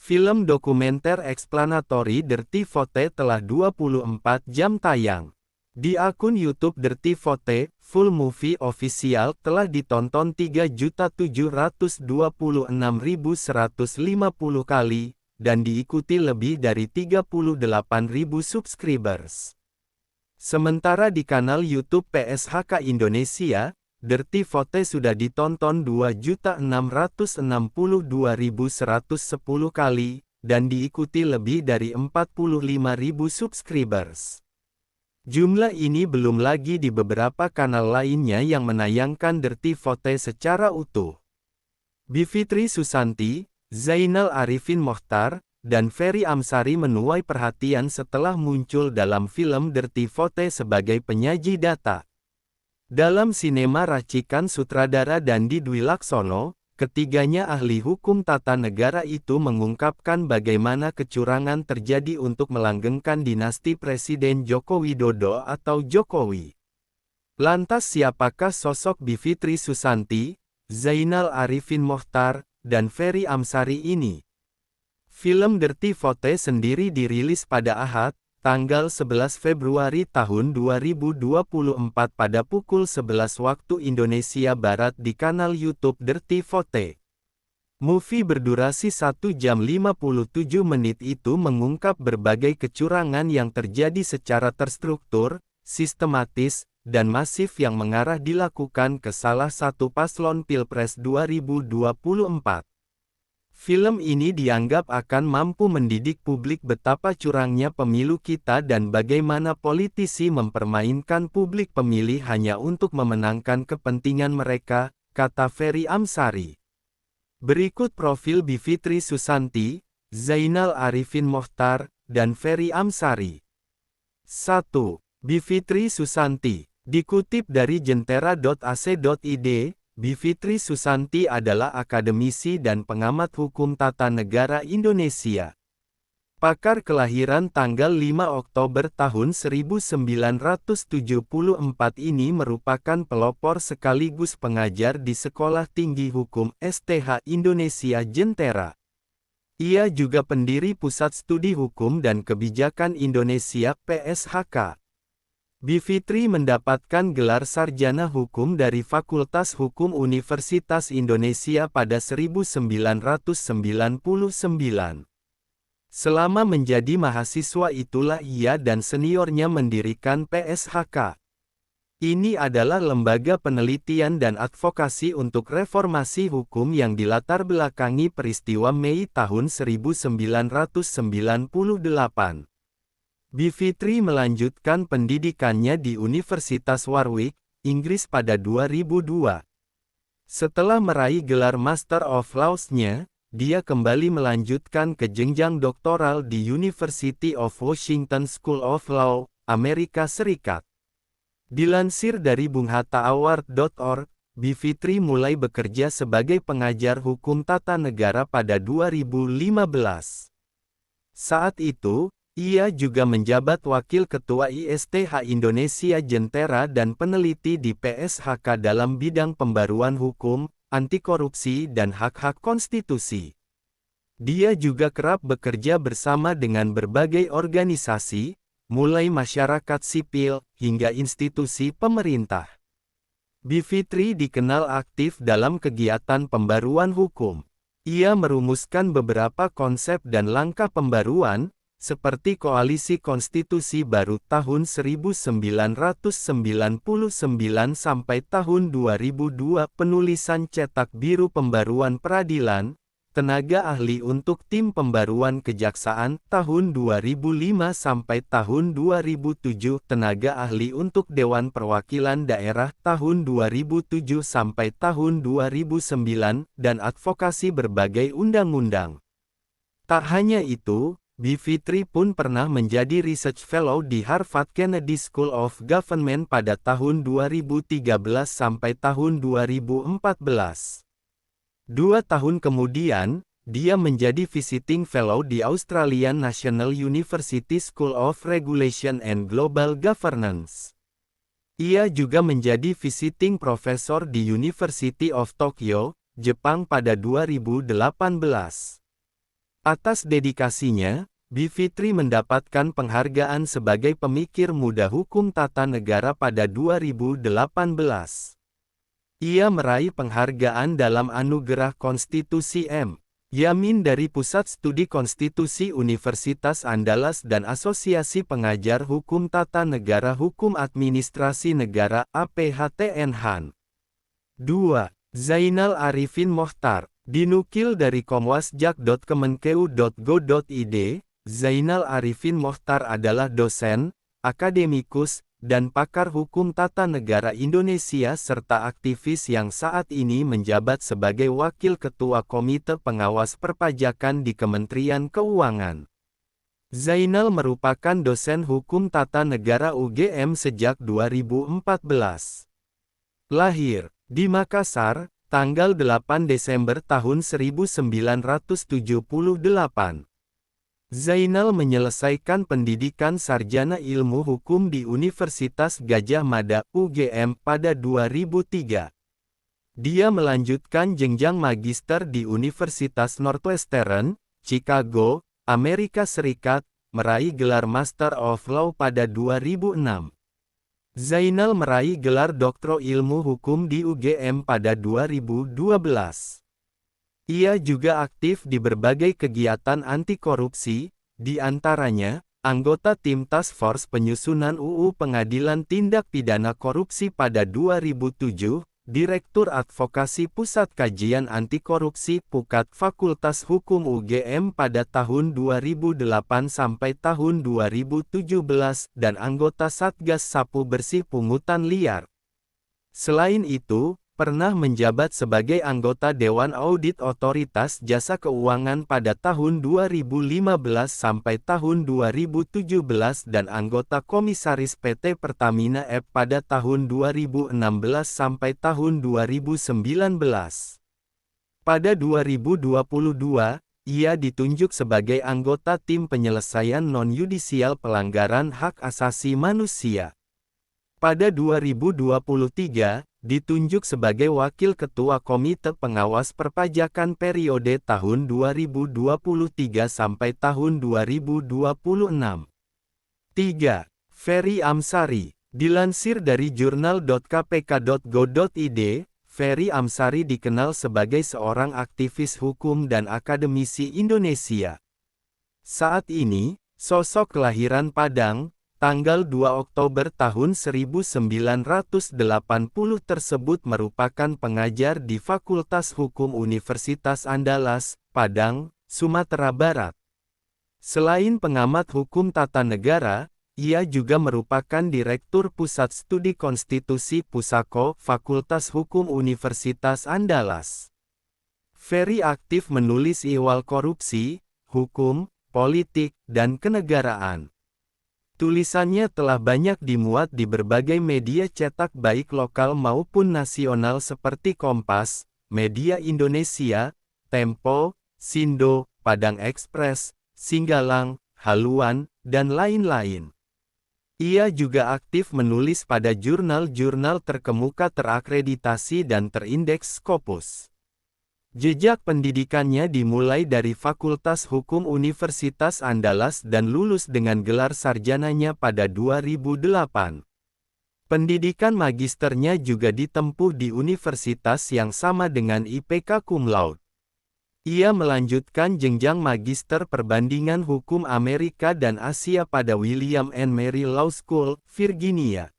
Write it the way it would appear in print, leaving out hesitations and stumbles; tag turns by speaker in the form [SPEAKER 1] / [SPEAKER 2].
[SPEAKER 1] Film dokumenter eksplanatory Dirty Vote telah 24 jam tayang. Di akun YouTube Dirty Vote, full movie official telah ditonton 3.726.150 kali, dan diikuti lebih dari 38.000 subscribers. Sementara di kanal YouTube PSHK Indonesia, Dirty Vote sudah ditonton 2.662.110 kali, dan diikuti lebih dari 45.000 subscribers. Jumlah ini belum lagi di beberapa kanal lainnya yang menayangkan Dirty Vote secara utuh. Bivitri Susanti, Zainal Arifin Mochtar, dan Ferry Amsari menuai perhatian setelah muncul dalam film Dirty Vote sebagai penyaji data. Dalam sinema racikan sutradara Dandi Dwi Laksono, ketiganya ahli hukum tata negara itu mengungkapkan bagaimana kecurangan terjadi untuk melanggengkan dinasti Presiden Joko Widodo atau Jokowi. Lantas siapakah sosok Bivitri Susanti, Zainal Arifin Mochtar, dan Ferry Amsari ini? Film Dirty Vote sendiri dirilis pada Ahad, tanggal 11 Februari tahun 2024 pada pukul 11 waktu Indonesia Barat di kanal YouTube Dirty Vote. Movie berdurasi 1 jam 57 menit itu mengungkap berbagai kecurangan yang terjadi secara terstruktur, sistematis, dan masif yang mengarah dilakukan ke salah satu paslon Pilpres 2024. Film ini dianggap akan mampu mendidik publik betapa curangnya pemilu kita dan bagaimana politisi mempermainkan publik pemilih hanya untuk memenangkan kepentingan mereka, kata Ferry Amsari. Berikut profil Bivitri Susanti, Zainal Arifin Mochtar, dan Ferry Amsari. 1. Bivitri Susanti. Dikutip dari jentera.ac.id, Bivitri Susanti adalah akademisi dan pengamat hukum tata negara Indonesia. Pakar kelahiran tanggal 5 Oktober tahun 1974 ini merupakan pelopor sekaligus pengajar di Sekolah Tinggi Hukum STH Indonesia Jentera. Ia juga pendiri Pusat Studi Hukum dan Kebijakan Indonesia (PSHK). Bivitri mendapatkan gelar sarjana hukum dari Fakultas Hukum Universitas Indonesia pada 1999. Selama menjadi mahasiswa itulah ia dan seniornya mendirikan PSHK. Ini adalah lembaga penelitian dan advokasi untuk reformasi hukum yang dilatar belakangi peristiwa Mei tahun 1998. Bivitri melanjutkan pendidikannya di Universitas Warwick, Inggris pada 2002. Setelah meraih gelar Master of Laws-nya, dia kembali melanjutkan ke jenjang doktoral di University of Washington School of Law, Amerika Serikat. Dilansir dari bunghattaaward.org, Bivitri mulai bekerja sebagai pengajar hukum tata negara pada 2015. Saat itu, ia juga menjabat Wakil Ketua ISTH Indonesia Jentera dan peneliti di PSHK dalam bidang pembaruan hukum, anti korupsi dan hak-hak konstitusi. Dia juga kerap bekerja bersama dengan berbagai organisasi, mulai masyarakat sipil, hingga institusi pemerintah. Bivitri dikenal aktif dalam kegiatan pembaruan hukum. Ia merumuskan beberapa konsep dan langkah pembaruan, seperti Koalisi Konstitusi Baru tahun 1999 sampai tahun 2002, penulisan cetak biru pembaruan peradilan, tenaga ahli untuk tim pembaruan kejaksaan tahun 2005 sampai tahun 2007, tenaga ahli untuk Dewan Perwakilan Daerah tahun 2007 sampai tahun 2009, dan advokasi berbagai undang-undang. Tak hanya itu, Bivitri pun pernah menjadi Research Fellow di Harvard Kennedy School of Government pada tahun 2013 sampai tahun 2014. 2 tahun kemudian, dia menjadi Visiting Fellow di Australian National University School of Regulation and Global Governance. Ia juga menjadi Visiting Professor di University of Tokyo, Jepang pada 2018. Atas dedikasinya, Bivitri mendapatkan penghargaan sebagai pemikir muda hukum tata negara pada 2018. Ia meraih penghargaan dalam Anugerah Konstitusi M. Yamin dari Pusat Studi Konstitusi Universitas Andalas dan Asosiasi Pengajar Hukum Tata Negara Hukum Administrasi Negara APHTN-HAN. 2. Zainal Arifin Mohtar. Dinukil dari komwasjak.kemenkeu.go.id, Zainal Arifin Mohtar adalah dosen, akademikus, dan pakar hukum tata negara Indonesia serta aktivis yang saat ini menjabat sebagai Wakil Ketua Komite Pengawas Perpajakan di Kementerian Keuangan. Zainal merupakan dosen hukum tata negara UGM sejak 2014. Lahir di Makassar, tanggal 8 Desember tahun 1978. Zainal menyelesaikan pendidikan sarjana ilmu hukum di Universitas Gadjah Mada, UGM, pada 2003. Dia melanjutkan jenjang magister di Universitas Northwestern, Chicago, Amerika Serikat, meraih gelar Master of Law pada 2006. Zainal meraih gelar Doktor Ilmu Hukum di UGM pada 2012. Ia juga aktif di berbagai kegiatan anti korupsi, di antaranya, anggota tim Task Force Penyusunan UU Pengadilan Tindak Pidana Korupsi pada 2007, Direktur Advokasi Pusat Kajian Anti Korupsi Pukat Fakultas Hukum UGM pada tahun 2008 sampai tahun 2017, dan anggota Satgas Sapu Bersih Pungutan Liar. Selain itu, pernah menjabat sebagai anggota Dewan Audit Otoritas Jasa Keuangan pada tahun 2015 sampai tahun 2017 dan anggota Komisaris PT Pertamina EP pada tahun 2016 sampai tahun 2019. Pada 2022, ia ditunjuk sebagai anggota tim penyelesaian non-yudisial pelanggaran hak asasi manusia. Pada 2023, ditunjuk sebagai Wakil Ketua Komite Pengawas Perpajakan periode tahun 2023 sampai tahun 2026. 3. Ferry Amsari. Dilansir dari jurnal.kpk.go.id, Ferry Amsari dikenal sebagai seorang aktivis hukum dan akademisi Indonesia. Saat ini, sosok kelahiran Padang, tanggal 2 Oktober tahun 1980 tersebut merupakan pengajar di Fakultas Hukum Universitas Andalas, Padang, Sumatera Barat. Selain pengamat hukum tata negara, ia juga merupakan Direktur Pusat Studi Konstitusi Pusako, Fakultas Hukum Universitas Andalas. Ferry aktif menulis ihwal korupsi, hukum, politik, dan kenegaraan. Tulisannya telah banyak dimuat di berbagai media cetak baik lokal maupun nasional seperti Kompas, Media Indonesia, Tempo, Sindo, Padang Express, Singgalang, Haluan, dan lain-lain. Ia juga aktif menulis pada jurnal-jurnal terkemuka terakreditasi dan terindeks Scopus. Jejak pendidikannya dimulai dari Fakultas Hukum Universitas Andalas dan lulus dengan gelar sarjananya pada 2008. Pendidikan magisternya juga ditempuh di universitas yang sama dengan IPK cum laude. Ia melanjutkan jenjang magister perbandingan hukum Amerika dan Asia pada William and Mary Law School, Virginia.